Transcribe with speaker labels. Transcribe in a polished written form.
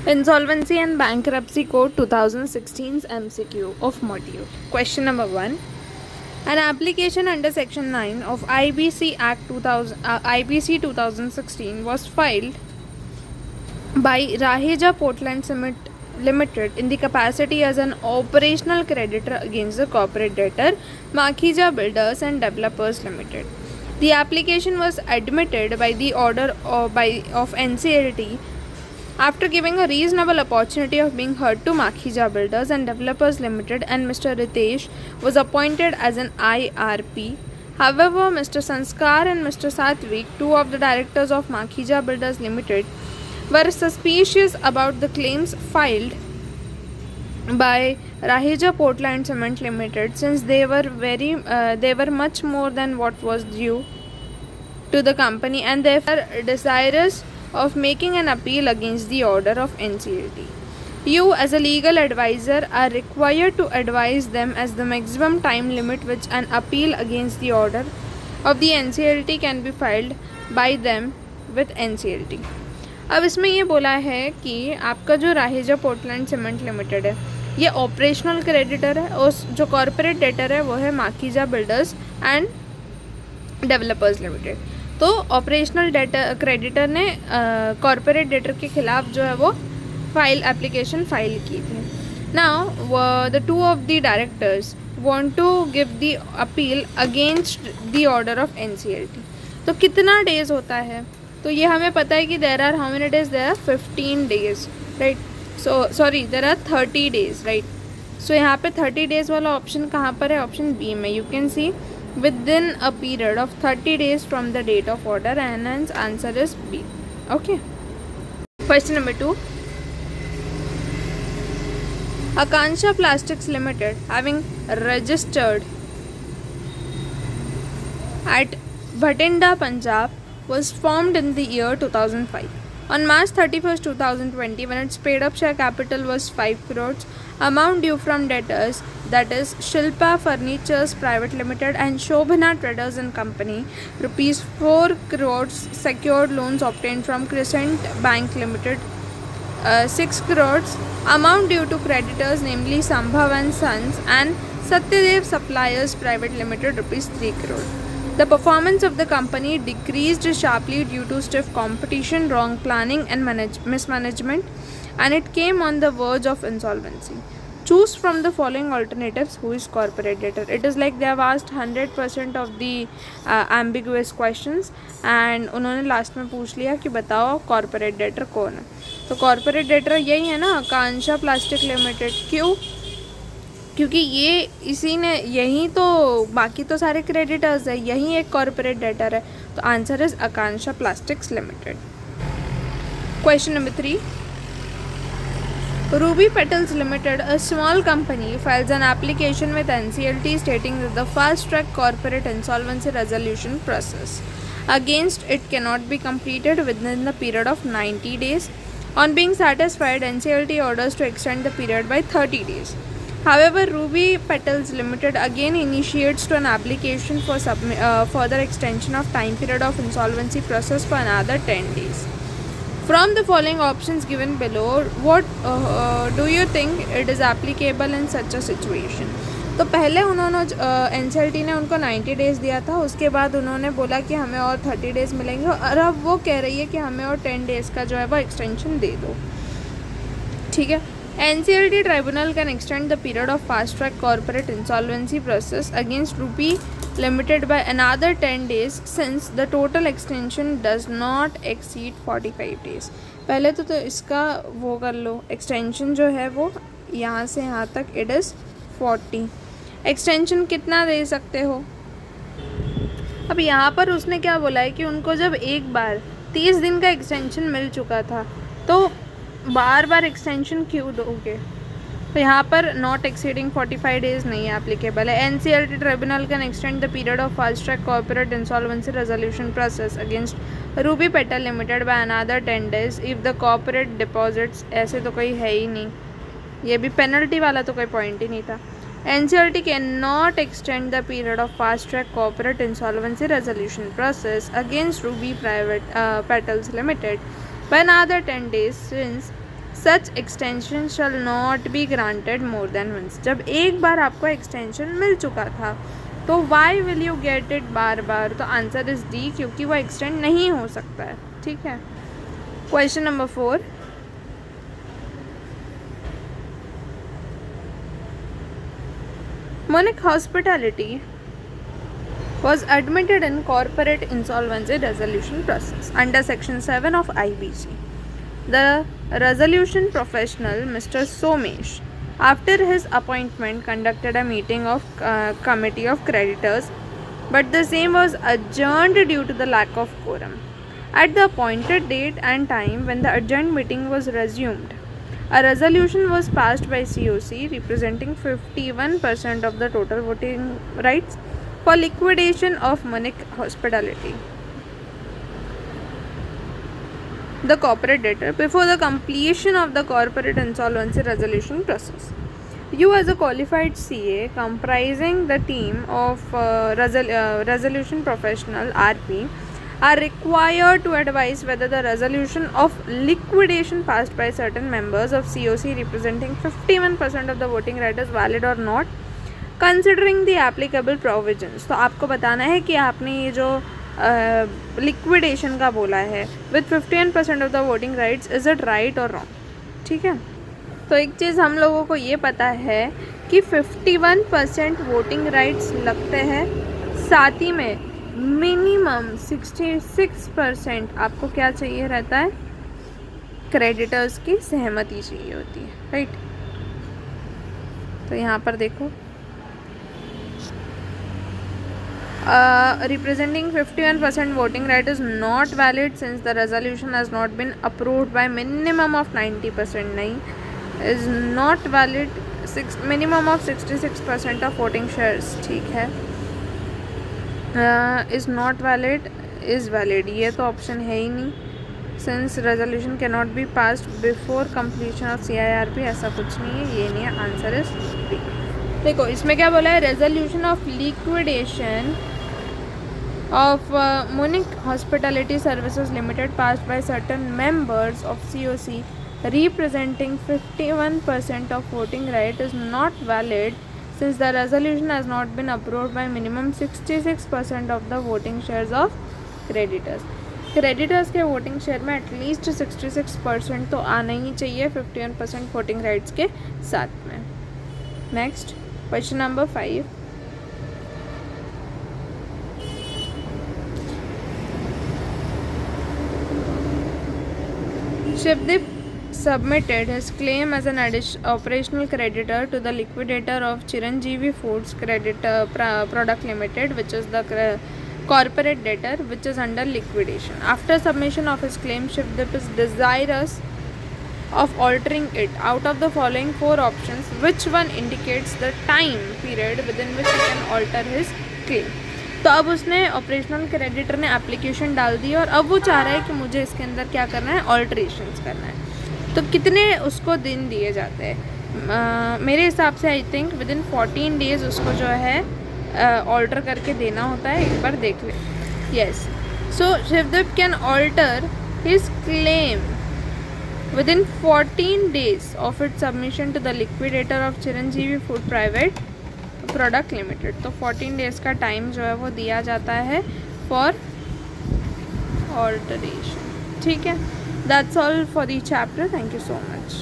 Speaker 1: Insolvency and Bankruptcy Code 2016's MCQ of module. Question number 1. An application under Section 9 of IBC Act 2000, IBC 2016 was filed by Raheja Portland Cement Limited in the capacity as an operational creditor against the corporate debtor Makhija Builders and Developers Limited. The application was admitted by the order of NCLT after giving a reasonable opportunity of being heard to Makhija Builders and Developers Limited, and Mr. Ritesh was appointed as an IRP. However, Mr. Sanskar and Mr. Satvik, two of the directors of Makhija Builders Limited, were suspicious about the claims filed by Raheja Portland Cement Limited, since they were much more than what was due to the company, and therefore desirous of making an appeal against the order of NCLT. You, as a legal advisor, are required to advise them as the maximum time limit which an appeal against the order of the NCLT can be filed by them with NCLT. अब इसमें ये बोला है कि आपका जो Raheja Portland cement limited है ये ऑपरेशनल क्रेडिटर है और जो कॉरपोरेट डेटर है वो है Makhija builders and developers limited. तो ऑपरेशनल डेटर क्रेडिटर ने कॉरपोरेट डेटर के खिलाफ जो है वो एप्लीकेशन फाइल की थी. Now the two of the directors want to give the appeal against the order of NCLT. तो कितना डेज होता है, तो ये हमें पता है कि there are how many days, there are 15 days, right. Sorry there are 30 days, right. So यहाँ पे 30 डेज वाला ऑप्शन कहाँ पर है, ऑप्शन बी में. You can see within a period of 30 days from the date of order, and hence answer is B. Okay. Question number 2. Akansha Plastics Limited, having registered at Bhatinda, Punjab, was formed in the year 2005. On March 31st, 2020, when its paid-up share capital was 5 crores, amount due from debtors, that is Shilpa Furnitures Private Limited and Shobhana Traders and Company, rupees 4 crores secured loans obtained from Crescent Bank Limited, 6 crores, amount due to creditors namely Sambhav and Sons and Satyadev Suppliers Private Limited, rupees 3 crore. The performance of the company decreased sharply due to stiff competition, wrong planning and mismanagement, and it came on the verge of insolvency. Choose from the following alternatives who is corporate debtor. It is like they have asked 100% of the ambiguous questions, and उन्होंने last में पूछ लिया कि बताओ corporate debtor कौन है. तो corporate debtor यही है ना, आकांक्षा प्लास्टिक लिमिटेड. क्यों? क्योंकि ये इसी ने, यही तो, बाकी तो सारे क्रेडिटर्स है, यही एक कॉर्पोरेट डेटर है. तो answer is Akanksha plastics limited. Question number 3. Ruby Petals Limited, a small company, files an application with NCLT stating that the fast-track corporate insolvency resolution process against it cannot be completed within the period of 90 days. On being satisfied, NCLT orders to extend the period by 30 days. However, Ruby Petals Limited again initiates to an application for further extension of time period of insolvency process for another 10 days. From the following options given below, what do you think it is applicable in such a situation? तो पहले उन्होंने NCLT ने उनको 90 days दिया था, उसके बाद उन्होंने बोला कि हमें और 30 डेज़ मिलेंगे, और अब वो कह रही है कि हमें और 10 डेज़ का जो है वो एक्सटेंशन दे दो. ठीक है. NCLT tribunal can extend the period of fast track corporate insolvency process against Ruby Limited by another 10 days since the total extension does not exceed 45 days. पहले तो इसका वो कर लो, एक्सटेंशन जो है वो यहाँ से यहाँ तक इट इज़ 40. एक्सटेंशन कितना दे सकते हो? अब यहाँ पर उसने क्या बोला है कि उनको जब एक बार 30 दिन का एक्सटेंशन मिल चुका था तो बार बार एक्सटेंशन क्यों दोगे? तो यहाँ पर नॉट एक्सीडिंग 45 डेज नहीं एप्लीकेबल है. NCLT tribunal can extend the period of fast track corporate insolvency resolution process against Ruby petal limited by another 10 days if the corporate deposits. ऐसे तो कोई है ही नहीं, ये भी पेनल्टी वाला तो कोई पॉइंट ही नहीं था. NCLT cannot extend the period of fast-track corporate insolvency resolution process against Ruby Petals Limited by another 10 days such extension shall not be granted more than once. जब एक बार आपको एक्सटेंशन मिल चुका था तो why will you get it बार बार? तो आंसर इज डी, क्योंकि वो एक्सटेंड नहीं हो सकता है। ठीक है। Question number 4, Munich Hospitality was admitted in corporate insolvency resolution process under section 7 of IBC. The resolution professional, Mr. Somesh, after his appointment conducted a meeting of committee of creditors, but the same was adjourned due to the lack of quorum. At the appointed date and time when the adjourned meeting was resumed, a resolution was passed by COC representing 51% of the total voting rights for liquidation of Munich Hospitality, the corporate debtor, before the completion of the corporate insolvency resolution process. You, as a qualified CA comprising the team of resolution professional RP, are required to advise whether the resolution of liquidation passed by certain members of COC representing 51% of the voting right is valid or not, considering the applicable provisions. तो आपको बताना है कि आपने ये जो liquidation का बोला है with 51% of the voting rights, is it right और रॉन्ग? ठीक है। तो एक चीज़ हम लोगों को ये पता है कि 51% वोटिंग राइट्स लगते हैं, साथ ही में मिनिमम 66% आपको क्या चाहिए रहता है? क्रेडिटर्स की सहमति चाहिए होती है, राइट? तो यहाँ पर देखो, representing 51% voting right is not valid since the resolution has not been approved by minimum of 90%. नहीं, is not valid. Minimum of 66% of voting shares, ठीक है. Is not valid, is valid. ये तो ऑप्शन है ही नहीं. Since resolution cannot be passed before completion of CIRP, ऐसा कुछ नहीं है, ये नहीं है. Answer is B. देखो इसमें क्या बोला है? Resolution of liquidation of Munich Hospitality Services Limited passed by certain members of COC representing 51% of voting right is not valid since the resolution has not been approved by minimum 66% of the voting shares of creditors. Creditors के voting share में at least 66% तो आना ही चाहिए 51% voting rights के साथ में. Next question number 5. Shivdeep submitted his claim as an operational creditor to the liquidator of Chiranjeevi Foods Product Limited, which is the corporate debtor which is under liquidation. After submission of his claim, Shivdeep is desirous of altering it. Out of the following 4 options, which one indicates the time period within which he can alter his claim? तो अब उसने operational creditor ने application डाल दी और अब वो चाह रहा है कि मुझे इसके अंदर क्या करना है? ऑल्ट्रेशंस करना है. तो कितने उसको दिन दिए जाते हैं? मेरे हिसाब से I think with in 14 days उसको जो है ऑल्टर करके देना होता है. एक बार देख ले. Yes, so Shivdeep can alter his claim within 14 days of it submission to the liquidator of Chiranjeevi food private product limited. तो 14 डेज का टाइम जो है वो दिया जाता है फॉर ऑल्टरेशन. ठीक है. That's all for the chapter. Thank you so much.